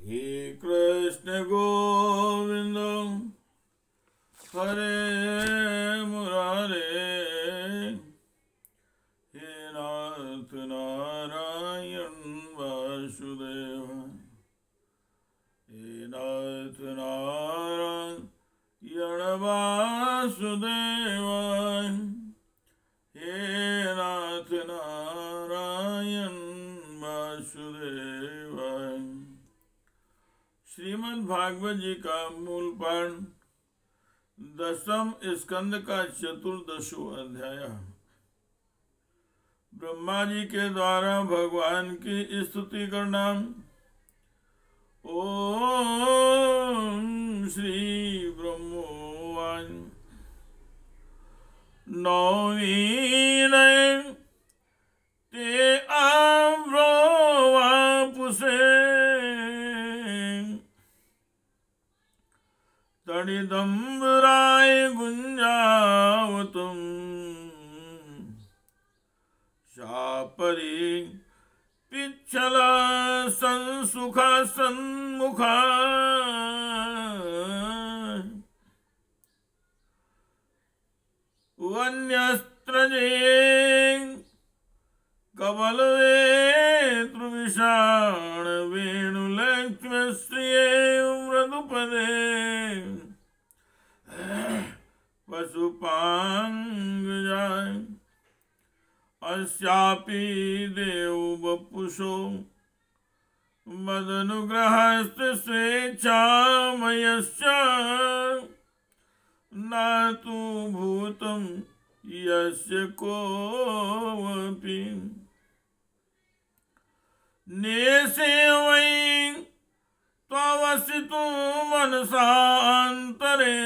हे कृष्ण गोविंद हरे मुरारे, हे नाथ नारायण वासुदेव, हे नाथ नारायण वासुदेव, हे नाथ नारायण वासुदेव। श्रीमद् भागवत जी का मूल पाठ, दसम स्कंद का चतुर्दशो अध्याय। ब्रह्मा जी के द्वारा भगवान की स्तुति करना। ओम श्री ब्रह्मोवाच नौमीन ते आव्रोवापुसे तडिदम्बराय गुंजावतुम शापरि पिच्छल संसुखा सन्मुखा वन्यस्त्रजे कबलवेतृविषाण वेणुलक्ष्मश्रिये मृदुपदे पशुपांगजाय अस्यापि देव वपुषो मदनुग्रहस्त स्वेच्छामयश्च नातु भूतं यस्य कोऽपि नेसे वै त्ववसितु मनसान्तरे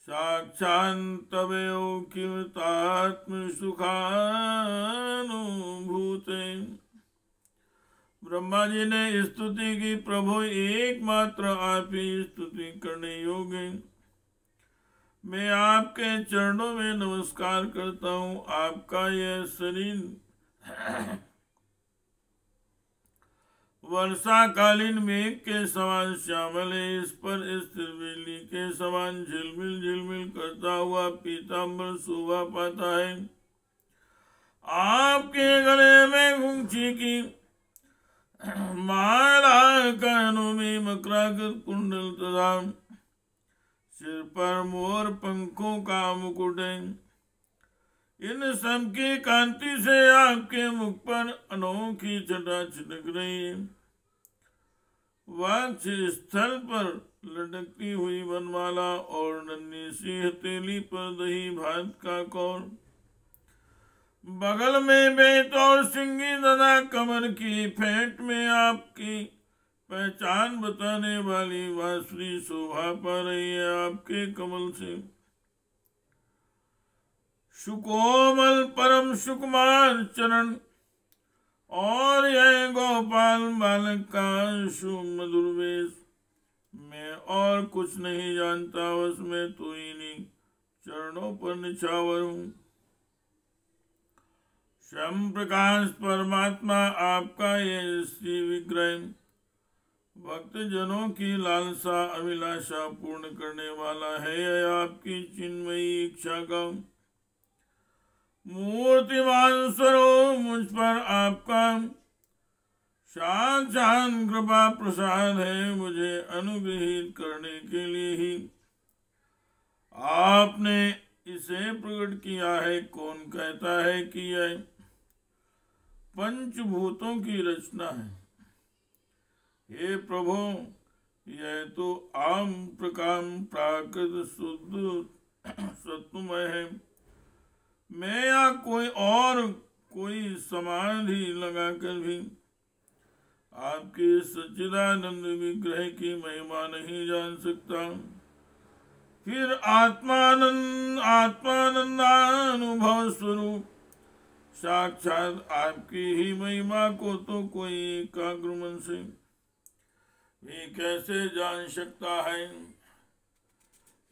साक्षान्तवेव किमतात्मसुखानुभूते। ब्रह्मा जी ने स्तुति की, प्रभु एकमात्र आप ही स्तुति करने योग्य। मैं आपके चरणों में नमस्कार करता हूँ। आपका यह शरीर वर्षाकालीन मेघ के समान श्यामल है। इस पर स्थिर बिजली के समान झिलमिल झिलमिल करता हुआ पीताम्बर शोभा पाता है। आपके गले में गुंची की माला, कानों में मकराकृत कुंडल तथा सिर पर मोर पंखों का मुकुट है। इन सब की कांति से आपके मुख पर अनोखी छटा छिटक रही है। वक्ष स्थल पर लटकती हुई वनमाला और नन्ही सी हथेली पर दही भात का कौर, बगल में बेतौर सिंगी तथा कमर की फेंट में आपकी पहचान बताने वाली बांसुरी शोभा पा रही है। आपके कमल से सुकोमल परम सुकुमार चरण और यह गोपाल बालक का सुमधुर वेश, मैं और कुछ नहीं जानता, बस मैं तो इन्हीं चरणों पर निछावर हूँ। श्याम प्रकाश परमात्मा आपका ये श्री विग्रह भक्त जनों की लालसा अभिलाषा पूर्ण करने वाला है। आपकी चिन्मयी इच्छा का मूर्तिमान स्वरूप मुझ पर आपका साक्षात कृपा प्रसाद है। मुझे अनुग्रहित करने के लिए ही आपने इसे प्रकट किया है। कौन कहता है कि यह पंचभूतों की रचना है? हे प्रभु, यह तो आम प्रकार प्राकृत शुद्ध सत्वमय है। मैं या कोई समाधि लगाकर भी आपके सच्चिदानंद विग्रह की महिमा नहीं जान सकता। फिर आत्मानंदानुभव स्वरूप साक्षात आपकी ही महिमा को तो कोई एकाग्र मन से भी कैसे जान सकता है?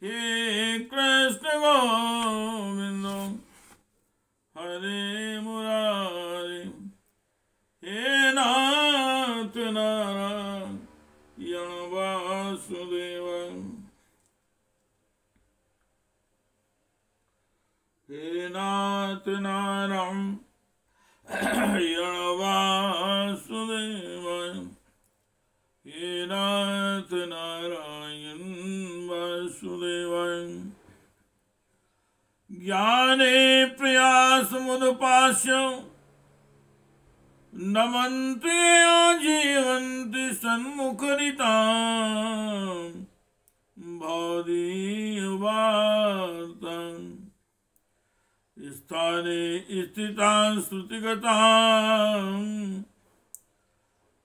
हे कृष्ण गोविंद हरे मुरारे, हे ना वासुदेवाय, हे नाथ नारायण वासुदेवाय। ज्ञाने प्रयासमुदपास्य नमन्ते जीवन्ति सन्मुखरिताम् भवदीयवार्ताम्। स्थाने स्थितां श्रुतिगतां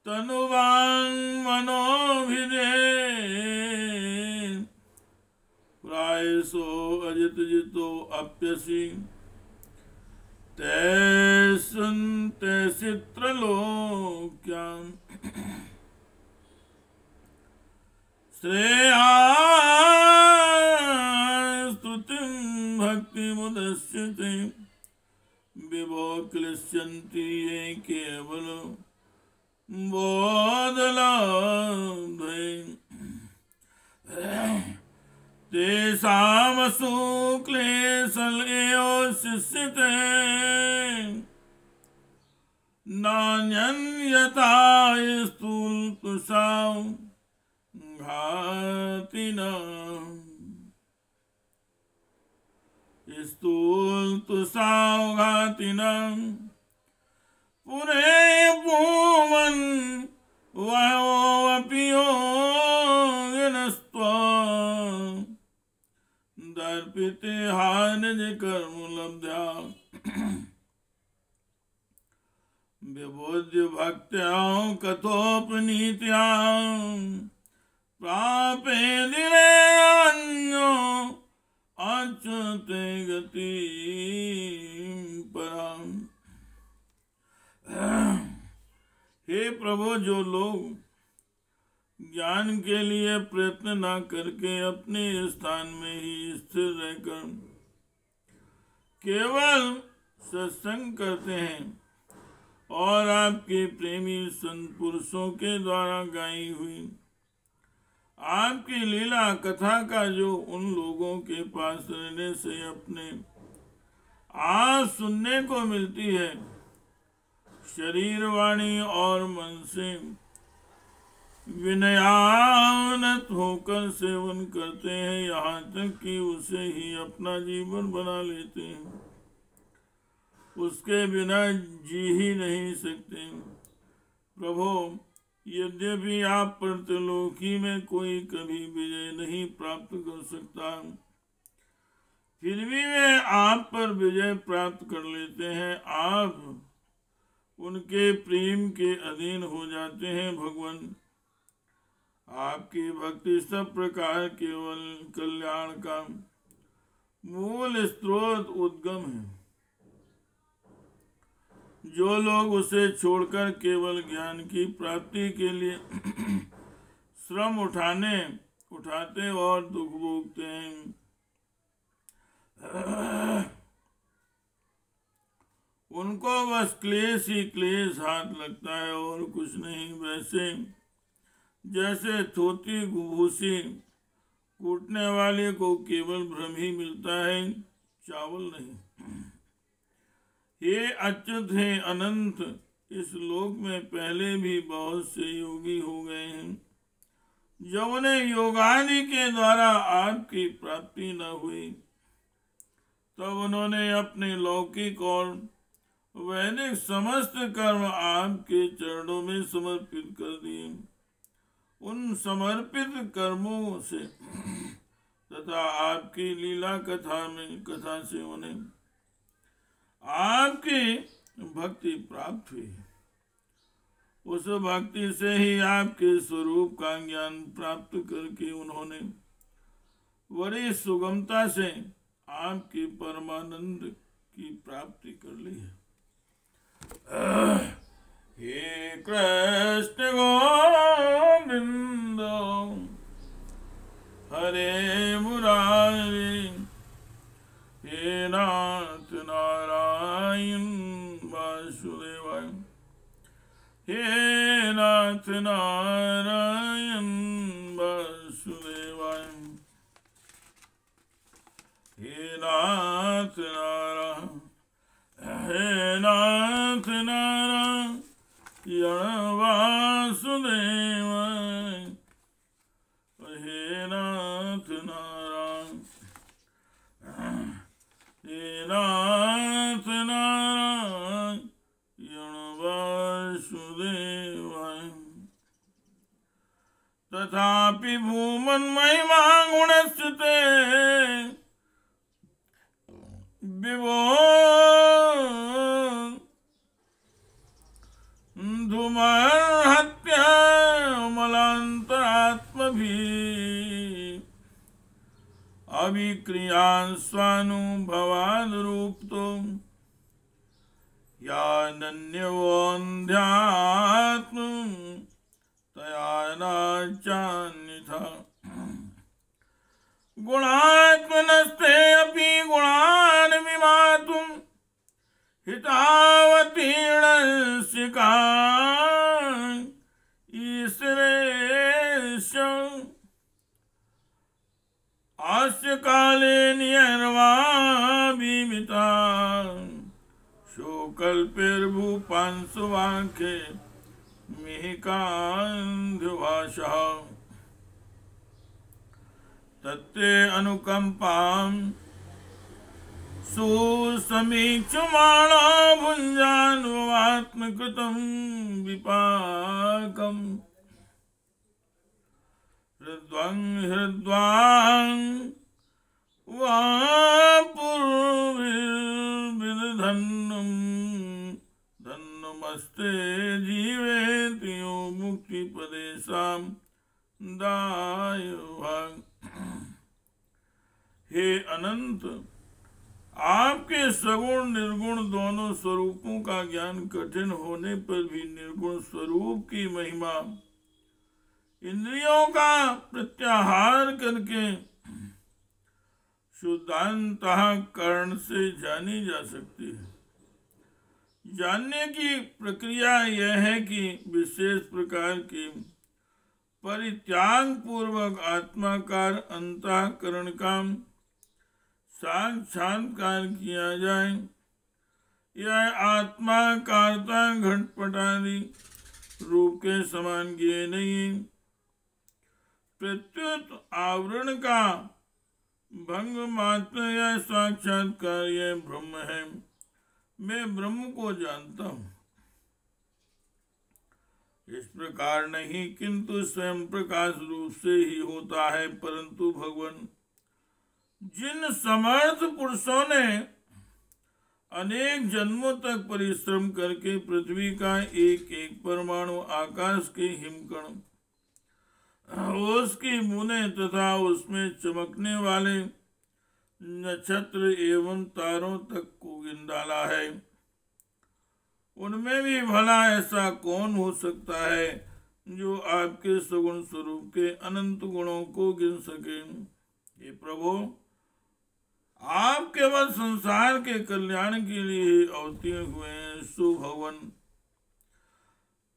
तनुवां मनोभिदे प्रायसो अजित जितो अप्यसि ते सुनते चित्रलोक्याम्। श्रेयास्तुतिं भक्तिमुदस्यते विभो क्लिश्यन्ति ये केवल बोधलब्धे। तेषामसु क्लेशलेयो शिष्यते नान्यन्यथा स्तुल्तुषां घातिनाम्। स्तुल्तुषां घातिनां पुरे भूमन् वयोऽपि योगिनस्त्वं दर्पिते हानिज कर्म लब्ध्या। विबोध्य भक्त्यां कथोपनीत्यां प्रापे दिने अन्यो अच्युते गतिं पराम्। हे प्रभु, जो लोग ज्ञान के लिए प्रयत्न न करके अपने स्थान में ही स्थिर रहकर केवल सत्संग करते हैं और आपके प्रेमी संत पुरुषों के द्वारा गाई हुई आपकी लीला कथा का जो उन लोगों के पास रहने से अपने आज सुनने को मिलती है, शरीर वाणी और मन से विनयानत होकर सेवन करते हैं, यहाँ तक कि उसे ही अपना जीवन बना लेते हैं, उसके बिना जी ही नहीं सकते। प्रभु, यद्यपि आप परलोकी में कोई कभी विजय नहीं प्राप्त कर सकता, फिर भी वे आप पर विजय प्राप्त कर लेते हैं। आप उनके प्रेम के अधीन हो जाते हैं। भगवान, आपकी भक्ति सब प्रकार केवल कल्याण का मूल स्रोत उद्गम है। जो लोग उसे छोड़कर केवल ज्ञान की प्राप्ति के लिए श्रम उठाते और दुख भोगते हैं, उनको बस क्लेश ही क्लेश हाथ लगता है और कुछ नहीं। वैसे जैसे थोती भूसी कूटने वाले को केवल भ्रम ही मिलता है, चावल नहीं। हे अच्युत, हे अनंत, इस लोक में पहले भी बहुत से योगी हो गए हैं, जब उन्हें योगादि के द्वारा आपकी प्राप्ति न हुई, तब उन्होंने अपने लौकिक और वैदिक समस्त कर्म आपके चरणों में समर्पित कर दिए। उन समर्पित कर्मों से तथा आपकी लीला कथा से उन्हें आपकी भक्ति प्राप्त हुई। उस भक्ति से ही आपके स्वरूप का ज्ञान प्राप्त करके उन्होंने बड़ी सुगमता से आपकी परमानंद की प्राप्ति कर ली है। हे कृष्ण गोविंद हरे मुरारी, हे नाथ नारायण वासुदेवाय, हे नाथ नारायण वासुदेवाय, हे नाथ नारायण हे नाथ नारायण वासुदेव, हे नाथ नारायण, हे नाथ नारायण वासुदेव। तथापि भूमन् महिमा गुणस्ते विभो धूमर्हत्या मलान्तरात्मभिः अविक्रियान् स्वानुभवाद्रूपतो यानन्यवोऽध्यात्म तया नाचान्यथा। गुणात्मनस्ते अपि गुणान् विमातुं हितावतीर्णस्य का ईश्वरेश अस्य काले नियर्वाभिमिता शोकल्पिर्भूपांशुवाङ्खे मिहिकान्धभाषः। तत्ते अनुकंपां सुसमीक्षमाणा भुञ्जान्वात्मकृतं विपाकम् हृद्वां वापुर्विर्धन्नुं धन्नुमस्ते जीवेति यो मुक्तिपदे सामदायभाग। हे अनंत, आपके सगुण निर्गुण दोनों स्वरूपों का ज्ञान कठिन होने पर भी निर्गुण स्वरूप की महिमा इंद्रियों का प्रत्याहार करके शुद्धांतःकरण से जानी जा सकती है। जानने की प्रक्रिया यह है कि विशेष प्रकार की परित्याग पूर्वक आत्माकार अंतःकरण का साक्षात्कार किया जाए। यह आत्माकारता घटपटादि रूप के समान ज्ञेय नहीं। प्रत्युत आवरण का भंग मात्र यह साक्षात्कार यह ब्रह्म है। मैं ब्रह्म को जानता हूँ। इस प्रकार नहीं, किंतु स्वयं प्रकाश रूप से ही होता है। परंतु भगवान जिन समर्थ पुरुषों ने अनेक जन्मों तक परिश्रम करके पृथ्वी का एक एक परमाणु आकाश के हिमकण, उसकी बूंदें तथा उसमें चमकने वाले नक्षत्र एवं तारों तक को गिन डाला है, उनमें भी भला ऐसा कौन हो सकता है जो आपके सगुण स्वरूप के अनंत गुणों को गिन सके। हे प्रभु, आप केवल संसार के कल्याण के लिए अवतीर्ण हुए हैं। सो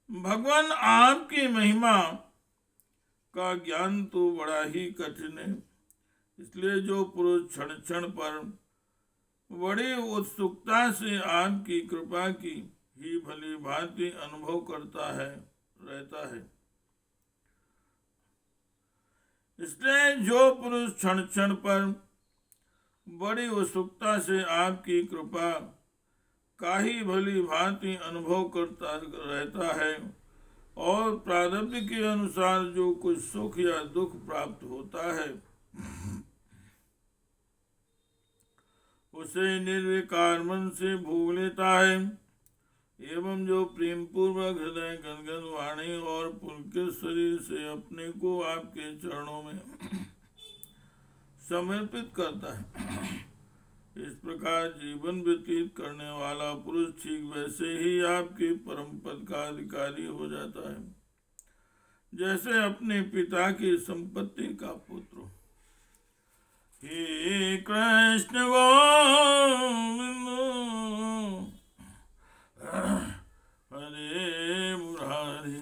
भगवान आपकी महिमा का ज्ञान तो बड़ा ही कठिन है। इसलिए जो पुरुष क्षण क्षण पर बड़ी उत्सुकता से आपकी कृपा की ही भली भांति अनुभव करता है रहता है, इसलिए जो पुरुष क्षण क्षण पर बड़ी उत्सुकता से आपकी कृपा का ही भली भांति अनुभव करता रहता है और प्रारब्ध के अनुसार जो कुछ सुख या दुख प्राप्त होता है उसे निर्विकार मन से भोग लेता है, एवं जो प्रेम पूर्वक हृदय गदगद वाणी और पुलकित शरीर से अपने को आपके चरणों में समर्पित करता है, इस प्रकार जीवन व्यतीत करने वाला पुरुष ठीक वैसे ही आपके परम पद का अधिकारी हो जाता है जैसे अपने पिता की संपत्ति का पुत्र। हे कृष्ण गोविंद हरे मुरारी,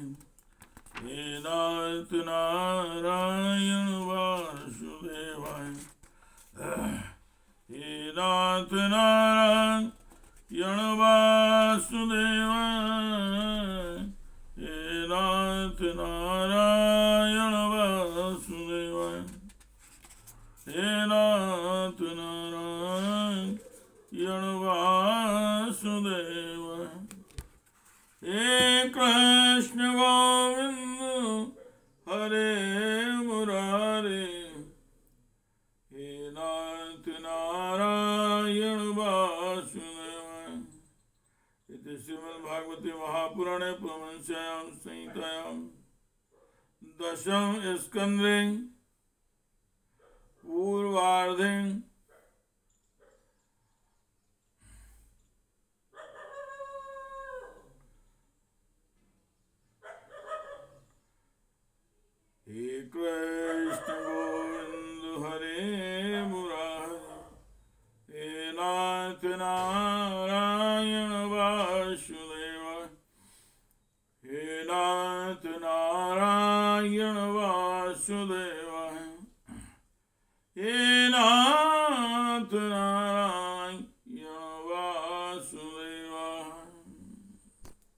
हे नाथ नारायण वासुदेवाय, हे नाथ नारायण हे कृष्ण गोविंद हरे मुरारे, हे नाथ नारायण वासुदेव। इति श्रीमद्भागवते महापुराणे परमहंस्यां संहितायां दशम स्कंदे पूर्वार्धे हे कृष्ण गोविंद हरे मुरारे, हे नाथ नारायण वासुदेव, हे नाथ नारायण वासुदेव, हे